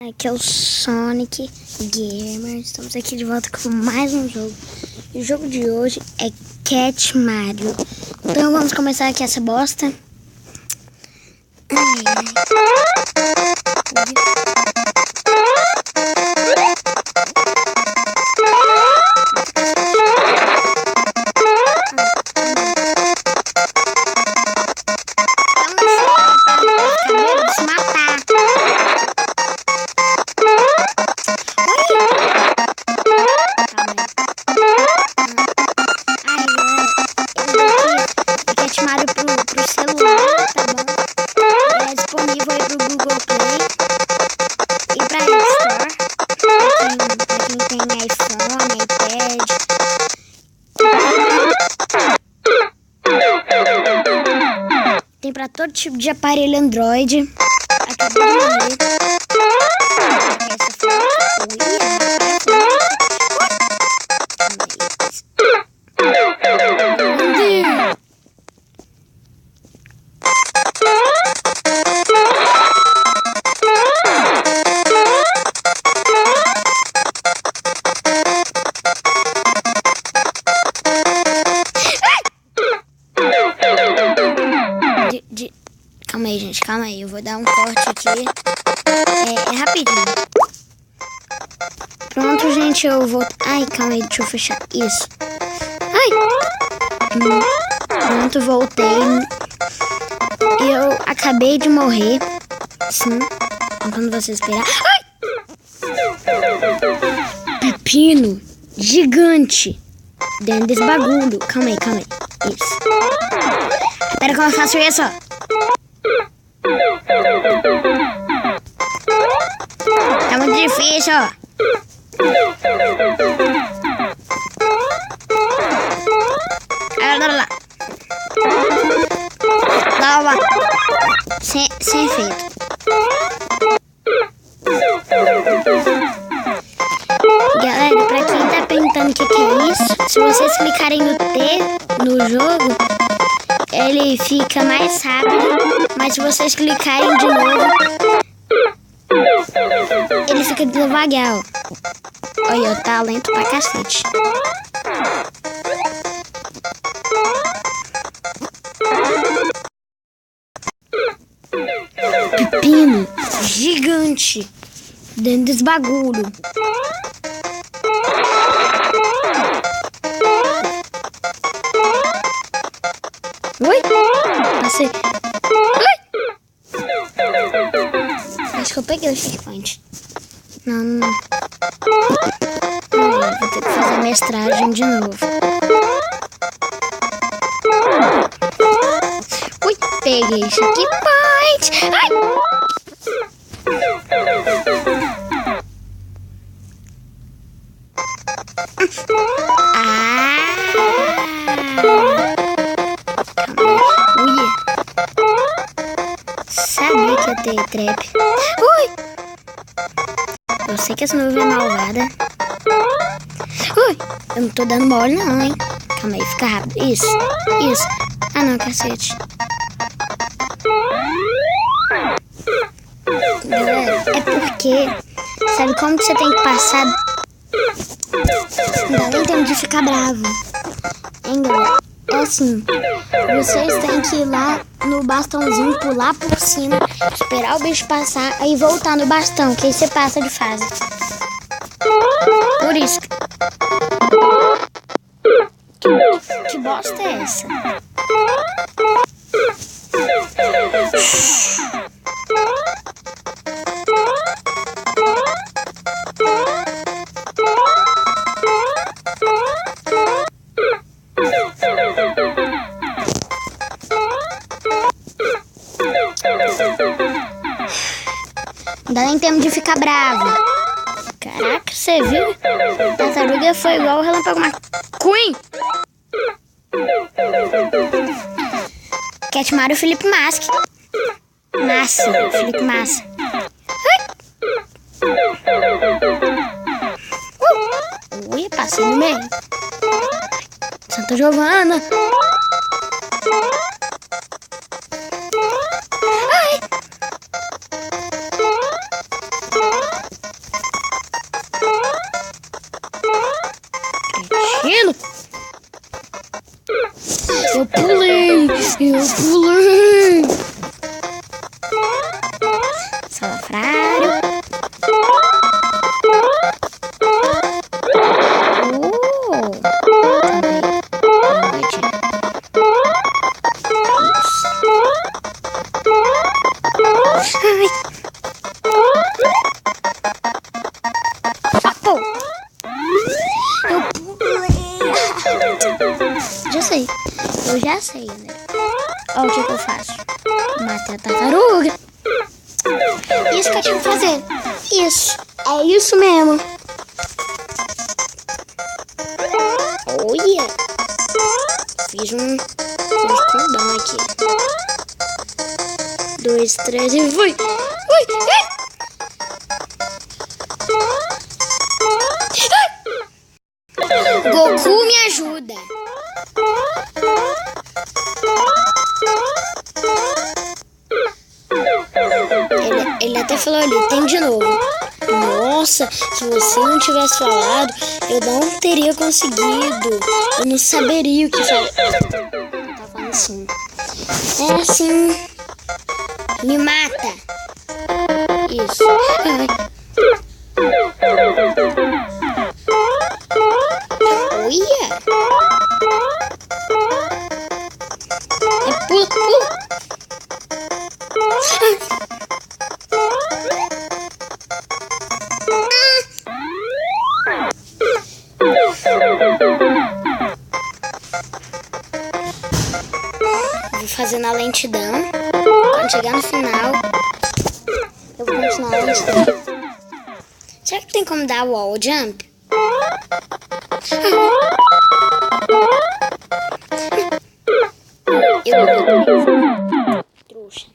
Aqui é o Sonic Gamer, estamos aqui de volta com mais um jogo. E o jogo de hoje é Cat Mario. Então vamos começar aqui essa bosta. Pro celular, tá bom? Ele é disponível aí pro Google Play e pra App Store. Pra quem tem iPhone, iPad. Tem pra todo tipo de aparelho Android. Acabei de morrer. Essa Calma aí, gente, calma aí. Eu vou dar um corte aqui. É rapidinho. Pronto, gente, eu vou... Ai, calma aí, deixa eu fechar. Isso. Ai! Pronto, voltei. Eu acabei de morrer. Sim. Quando você esperar... Ai! Pepino gigante dentro desse bagulho. Calma aí, calma aí. Isso. Espera que eu faço isso, ó. Tá muito difícil, ó. Lá. Sem efeito. Galera, pra quem tá perguntando o que é isso, se vocês clicarem no T no jogo, ele fica mais rápido, mas se vocês clicarem de novo, ele fica devagar, ó. Olha, tá lento pra cacete. Pepino gigante dentro desse bagulho. Oi? Passei. Oi? Acho que eu peguei o checkpoint. Não. Vou ter que fazer a mestragem de novo. Ui, peguei o checkpoint. Ai! Sabia que ia ter trap. Ui! Eu sei que essa nuvem é malvada. Ui! Eu não tô dando mole não, hein? Calma aí, fica rápido. Isso. Ah não, cacete. Galera, é porque... Sabe como que você tem que passar? Não dá nem tempo de ficar bravo. Hein, galera? É assim, vocês têm que ir lá no bastãozinho, pular por cima, esperar o bicho passar, aí voltar no bastão, que aí você passa de fase. Por isso. Que bosta é essa? Não dá nem tempo de ficar bravo. Caraca, você viu? A tartaruga foi igual o Relâmpago McQueen. Cat Mario Felipe Massa. Felipe Massa. Ui, passei no meio. Santa Giovana. Ai! Eu pulei. Salafrário. Eu já sei, né? Olha o que eu faço. Matar a tartaruga. Isso que eu tinha que fazer. Isso. É isso mesmo. Olha. Fiz um condão aqui. 2, 3 e foi. Ui. Goku me ajuda. Ele até falou ali, tem de novo. Nossa, se você não tivesse falado, eu não teria conseguido. Eu não saberia o que falar. Eu tava falando assim. É assim. Me mata. Isso. Olha. É pula. Vou fazer na lentidão. Quando chegar no final, eu vou continuar a lentidão. Será que tem como dar wall jump? Trouxa.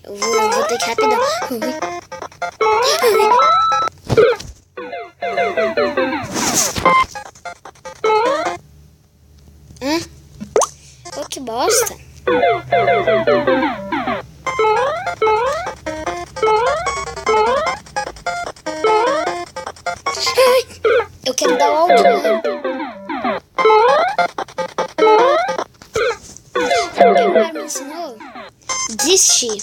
Eu vou ter que rapidão. Oh, que bosta. Eu quero dar o áudio. Sabe o que o pai me ensinou? Desistir.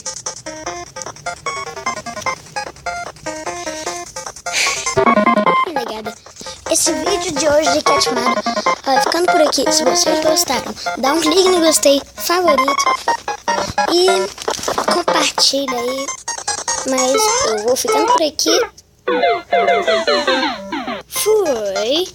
Negada. Esse vídeo de hoje de Catmaro vai ficando por aqui. Se vocês gostaram, dá um clique no gostei, favorito e compartilha aí. Mas eu vou ficando por aqui. Fui.